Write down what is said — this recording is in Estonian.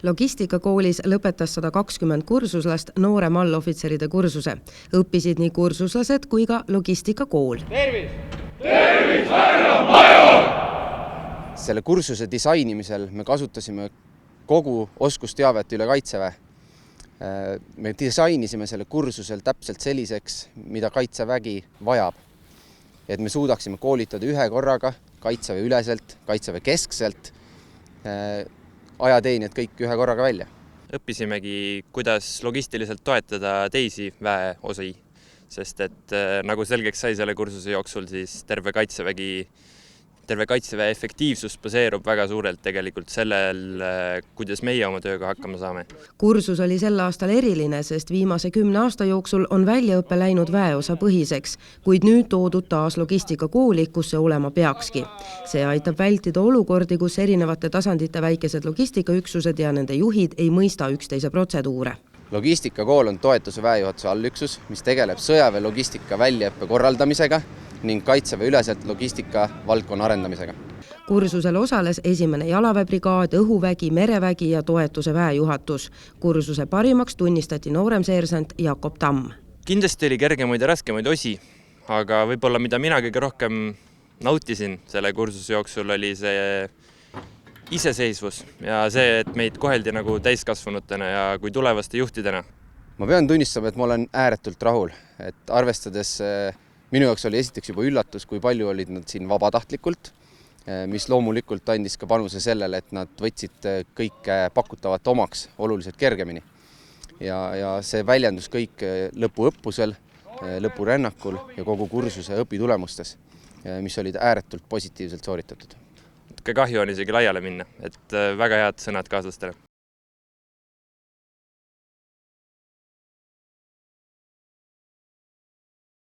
Logistikakoolis lõpetas 120 kursuslast noore allohvitseride kursuse. Õppisid nii kursuslased kui ka logistikakool. Tervis! Tervis, härra major! Selle kursuse disainimisel me kasutasime kogu oskusteavet üle Kaitseväe. Me disainisime selle kursusel täpselt selliseks, mida Kaitsevägi vajab. Et me suudaksime koolitada ühe korraga Kaitseväe üleselt, Kaitseväe keskselt, ajateenijad kõik ühe korraga välja. Õppisimegi, kuidas logistiliselt toetada teisi väeosi, sest et nagu selgeks sai selle kursuse jooksul, siis terve Kaitseväe efektiivsus baseerub väga suurelt tegelikult sellel, kuidas meie oma tööga hakkama saame. Kursus oli sel aastal eriline, sest viimase 10 aasta jooksul on väljaõppe läinud väeosa põhiseks, kuid nüüd toodud taas logistikakooli, kus see olema peakski. See aitab vältida olukordi, kus erinevate tasandite väikesed logistikaüksused ja nende juhid ei mõista üksteise protseduure. Logistikakool on toetuse väejuhatuse allüksus, mis tegeleb sõjaväe logistika väljaõppe korraldamisega ning Kaitseväe üleselt logistika valdkonna arendamisega. Kursusel osales 1. jalaväebrigaad, õhuvägi, merevägi ja toetuse väejuhatus. Kursuse parimaks tunnistati nooremseersant Jakob Tamm. Kindlasti oli kergemaid ja raskemaid osi, aga võib-olla mida mina kõige rohkem nautisin selle kursuse jooksul oli see iseseisvus ja see, et meid koheldi nagu täiskasvanutena ja kui tulevaste juhtidena. Ma pean tunnistama, et ma olen ääretult rahul, et arvestades minu jaoks oli esiteks juba üllatus, kui palju olid nad siin vabatahtlikult, mis loomulikult andis ka panuse sellele, et nad võtsid kõike pakutavat omaks oluliselt kergemini. Ja see väljendus kõik lõpuõppusel, lõpurännakul ja kogu kursuse õpitulemustes, mis olid ääretult positiivselt sooritatud. Kahju on isegi laiale minna, et väga head sõnad kaaslastele.